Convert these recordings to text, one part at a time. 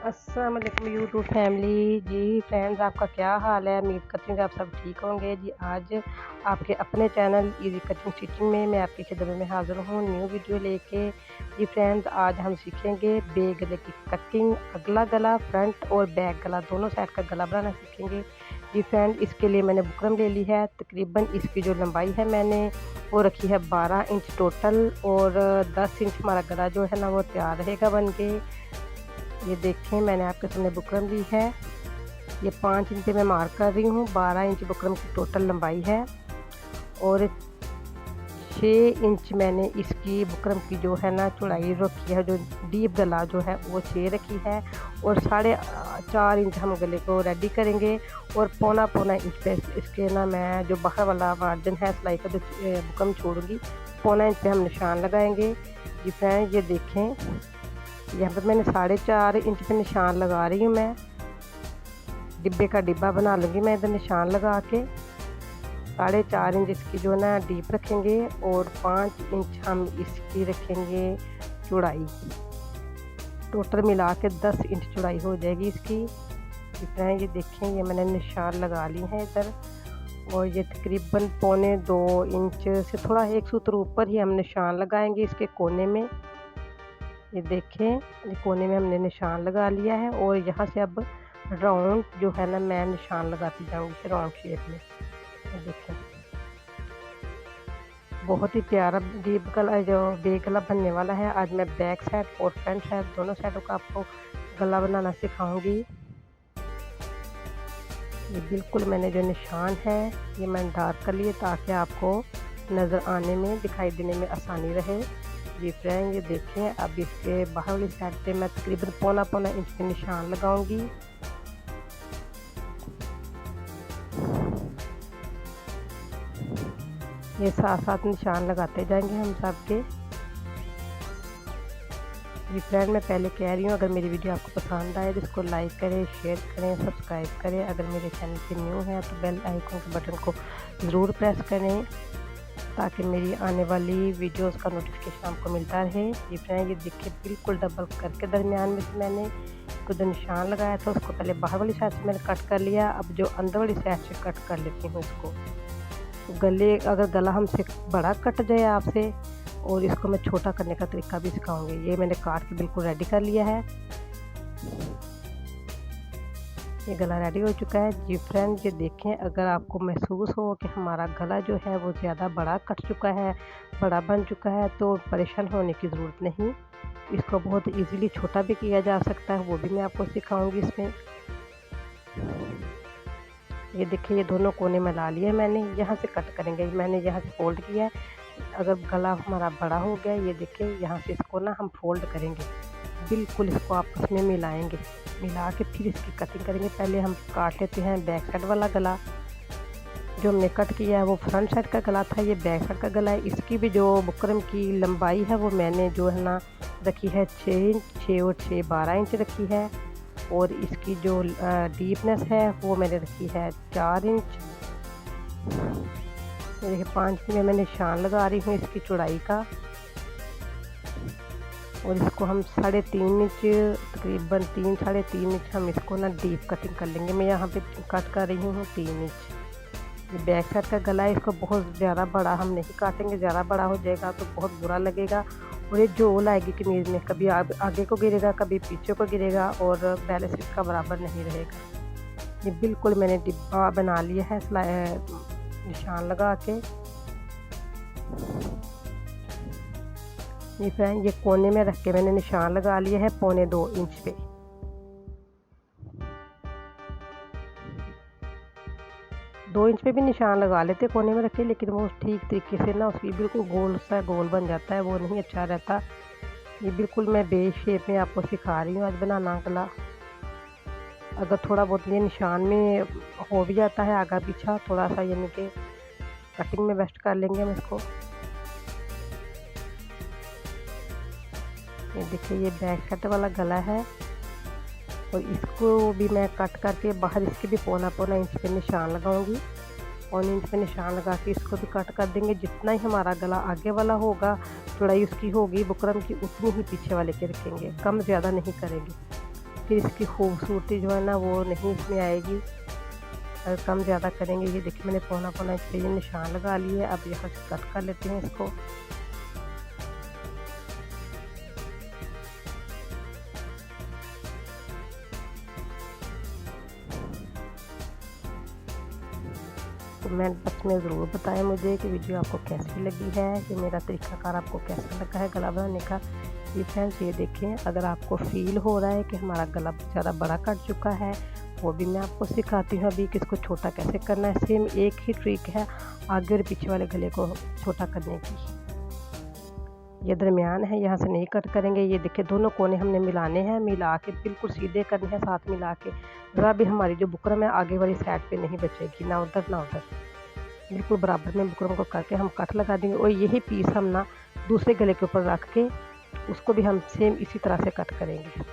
अस्सलाम वालेकुम YouTube family. जी friends, आपका क्या हाल है? उम्मीद करती हूँ कि आप सब ठीक होंगे। जी आज आपके अपने चैनल इजी कटिंग स्टिचिंग में मैं आपकी खिदमत में हाज़िर हूँ न्यू वीडियो लेके। जी फ्रेंड्स, आज हम सीखेंगे बे गले की कटिंग। अगला गला, फ्रंट और बैक गला दोनों साइड का गला बनाना सीखेंगे। जी फ्रेंड, इसके लिए मैंने बुकरम ले ली है। तकरीबन इसकी जो लंबाई है मैंने वो रखी है 12 इंच टोटल, और 10 इंच हमारा गला जो है ना वो तैयार रहेगा बन के। ये देखें, मैंने आपके सामने बुकरम ली है। ये 5 इंच पे मैं मार्क कर रही हूँ। 12 इंच बुकरम की टोटल लंबाई है, और 6 इंच मैंने इसकी बुकरम की जो है ना चौड़ाई रखी है। जो डीप गला जो है वो 6 रखी है, और 4.5 इंच हम गले को रेडी करेंगे। और पौना इंच पे इसके ना मैं जो बाहर वाला मार्जिन है सिलाई का जो बुकरम छोड़ूंगी, पौना इंच पे हम निशान लगाएंगे। जी फ्रेंड, ये देखें, यहाँ पर मैंने 4.5 इंच पे निशान लगा रही हूँ। मैं डिब्बे का डिब्बा बना लूँगी मैं इधर निशान लगा के। 4.5 इंच इसकी जो है ना डीप रखेंगे, और 5 इंच हम इसकी रखेंगे चौड़ाई। टोटल मिला के 10 इंच चौड़ाई हो जाएगी इसकी। जितना ये देखें, ये मैंने निशान लगा ली है इधर, और ये तकरीबन 1.25 इंच से थोड़ा 1 सूत्र ऊपर ही हम निशान लगाएंगे इसके कोने में। ये देखें, ये कोने में हमने निशान लगा लिया है, और यहाँ से अब राउंड जो है ना मैं निशान लगाती जाऊंगी राउंड शेप में। ये देखें, बहुत ही प्यारा डीप गला जो बे गला बनने वाला है। आज मैं बैक साइड और फ्रंट साइड दोनों साइडों का आपको गला बनाना सिखाऊंगी। ये बिल्कुल मैंने जो निशान है ये मैंने डार्क कर लिए ताकि आपको नज़र आने में, दिखाई देने में आसानी रहे। जी फ्रेंड, ये देखें, अब इसके बाहर वाली साइड पे मैं तकरीबन पौना इंच पे निशान लगाऊंगी। ये साथ निशान लगाते जाएंगे हम सब के। जी फ्रेंड, मैं पहले कह रही हूँ, अगर मेरी वीडियो आपको पसंद आए तो इसको लाइक करें, शेयर करें, सब्सक्राइब करें। अगर मेरे चैनल पे न्यू है तो बेल आइकन के बटन को ज़रूर प्रेस करें ताकि मेरी आने वाली वीडियोस का नोटिफिकेशन आपको मिलता रहे। ये फ्रेंड, ये देखिए, बिल्कुल डबल करके दरमियान में से मैंने इसको जो निशान लगाया था उसको पहले बाहर वाली साइड से मैंने कट कर लिया। अब जो अंदर वाली साइड से कट कर लेती हूँ इसको। गले, अगर गला हमसे बड़ा कट जाए आपसे, और इसको मैं छोटा करने का तरीका भी सिखाऊंगी। ये मैंने काट के बिल्कुल रेडी कर लिया है। ये गला रेडी हो चुका है। जी फ्रेंड, ये देखें, अगर आपको महसूस हो कि हमारा गला जो है वो ज़्यादा बड़ा कट चुका है, बड़ा बन चुका है, तो परेशान होने की ज़रूरत नहीं। इसको बहुत इजीली छोटा भी किया जा सकता है, वो भी मैं आपको सिखाऊंगी इसमें। ये देखिए, ये दोनों कोने में ला लिए मैंने। यहाँ से कट करेंगे, मैंने यहाँ से फोल्ड किया है। अगर गला हमारा बड़ा हो गया, ये देखिए, यहाँ से इसको ना हम फोल्ड करेंगे, बिल्कुल इसको आपस में मिलाएंगे। मिला के फिर इसकी कटिंग करेंगे। पहले हम काट लेते हैं बैक साइड वाला गला। जो हमने कट किया है वो फ्रंट साइड का गला था, ये बैक साइड का गला है। इसकी भी जो बुकरम की लंबाई है वो मैंने जो है ना रखी है 6 इंच, 6 और 6 12 इंच रखी है। और इसकी जो डीपनेस है वो मैंने रखी है 4 इंच। देखिए, 5 इंच में मैं निशान लगा रही हूँ इसकी चौड़ाई का, और इसको हम 3.5 इंच, तकरीबन 3-3.5 इंच हम इसको ना डीप कटिंग कर लेंगे। मैं यहाँ पे कट कर रही हूँ 3 इंच। ये बैक साइड का गला है, इसको बहुत ज़्यादा बड़ा हम नहीं काटेंगे, ज़्यादा बड़ा हो जाएगा तो बहुत बुरा लगेगा। और ये झोल आएगी कमीज में, कभी आगे को गिरेगा, कभी पीछे को गिरेगा, और बैलेंस इसका बराबर नहीं रहेगा। ये बिल्कुल मैंने डिब्बा बना लिया है निशान लगा के। ये फ्रेंड, ये कोने में रख के मैंने निशान लगा लिया है 1.25 इंच पे। दो इंच पे भी निशान लगा लेते कोने में रख के, लेकिन वो ठीक तरीके से ना उसकी बिल्कुल गोल बन जाता है, वो नहीं अच्छा रहता। ये बिल्कुल मैं बे शेप में आपको सिखा रही हूँ आज बनाना गला। अगर थोड़ा बहुत ये निशान में हो भी जाता है आगा पीछा थोड़ा सा, यानी कि कटिंग में बेस्ट कर लेंगे हम इसको। ये देखिए, ये बैक साइड वाला गला है, और इसको भी मैं कट करके बाहर इसके भी पौना इंच पे निशान लगाऊंगी। 1 इंच पे निशान लगा के इसको भी कट कर देंगे। जितना ही हमारा गला आगे वाला होगा, चौड़ाई उसकी होगी बुकरम की, उतनी ही पीछे वाले के रखेंगे, कम ज़्यादा नहीं करेंगे। फिर इसकी खूबसूरती जो है ना वो नहीं इसमें आएगी। अगर कम ज़्यादा करेंगे। ये देखिए मैंने पौना पौना इंच पे ये निशान लगा लिए। अब यहाँ से कट कर लेते हैं इसको। कमेंट बॉक्स में ज़रूर बताएं मुझे कि वीडियो आपको कैसी लगी है, कि मेरा तरीक़ाकार आपको कैसा लगा है गला बनाने का। ये फ्रेंड्स ये देखें, अगर आपको फील हो रहा है कि हमारा गला ज़्यादा बड़ा कट चुका है, वो भी मैं आपको सिखाती हूँ अभी कि इसको छोटा कैसे करना है। सेम एक ही ट्रिक है आगे और पीछे वाले गले को छोटा करने की। ये दरमियान है, यहाँ से नहीं कट करेंगे। ये देखिए दोनों कोने हमने मिलाने हैं, मिला के बिल्कुल सीधे करने हैं साथ मिला के। ज़रा भी हमारी जो बुकरम है आगे वाली साइड पे नहीं बचेगी, ना उधर ना उधर, बिल्कुल बराबर में बुकरम को करके हम कट लगा देंगे। और यही पीस हम ना दूसरे गले के ऊपर रख के उसको भी हम सेम इसी तरह से कट करेंगे।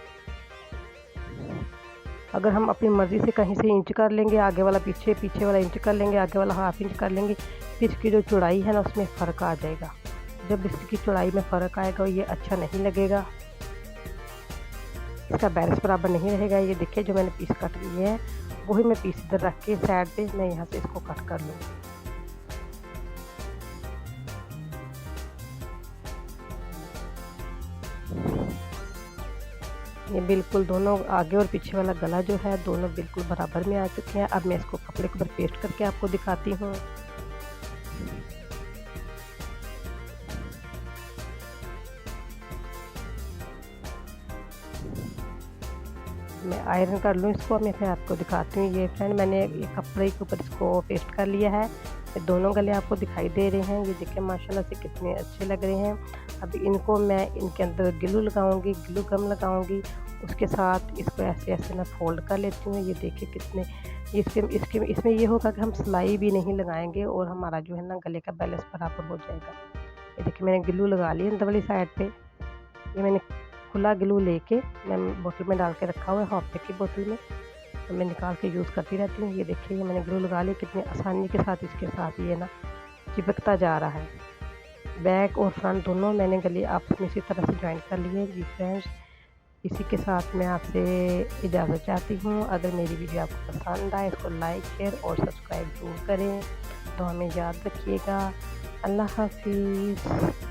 अगर हम अपनी मर्ज़ी से कहीं से इंच कर लेंगे, आगे वाला पीछे, पीछे वाला इंच कर लेंगे, आगे वाला हाफ इंच कर लेंगे, फिर इसकी जो चौड़ाई है ना उसमें फ़र्क आ जाएगा। जब इसकी चौड़ाई में फ़र्क आएगा ये अच्छा नहीं लगेगा, इसका बैलेंस बराबर नहीं रहेगा। ये देखिए जो मैंने पीस कट लिए हैं वही मैं पीस इधर रख के साइड पे मैं यहाँ से इसको कट कर लूँ। ये बिल्कुल दोनों आगे और पीछे वाला गला जो है दोनों बिल्कुल बराबर में आ चुके हैं। अब मैं इसको कपड़े के ऊपर पेस्ट करके आपको दिखाती हूँ। मैं आयरन कर लूँ इसको, मैं फिर आपको दिखाती हूँ। ये फ्रेंड मैंने ये कपड़े के ऊपर इसको पेस्ट कर लिया है। ये दोनों गले आपको दिखाई दे रहे हैं। ये देखिए माशाल्लाह से कितने अच्छे लग रहे हैं। अब इनको मैं इनके अंदर ग्लू लगाऊंगी, ग्लू गम लगाऊंगी। उसके साथ इसको ऐसे ऐसे मैं फोल्ड कर लेती हूँ। ये देखिए कितने इसमें ये होगा कि हम सिलाई भी नहीं लगाएंगे और हमारा जो है ना गले का बैलेंस बराबर हो जाएगा। ये देखिए मैंने ग्लू लगा लिया अंदर वाली साइड पे। ये मैंने खुला ग्लू लेके मैं बोतल में डाल के रखा हुआ है, हाफ की बोतल में, तो मैं निकाल के यूज़ करती रहती हूँ। ये देखिए ये मैंने ग्लू लगा लिया, कितनी आसानी के साथ इसके साथ ये ना चिपकता जा रहा है। बैक और फ्रंट दोनों मैंने गले आपस में इसी तरह से ज्वाइन कर लिए। जी फ्रेंड्स इसी के साथ मैं आपसे इजाज़त चाहती हूँ। अगर मेरी वीडियो आपको पसंद आए इसको लाइक शेयर और सब्सक्राइब ज़रूर करें। तो हमें याद रखिएगा। अल्लाह हाफिज़।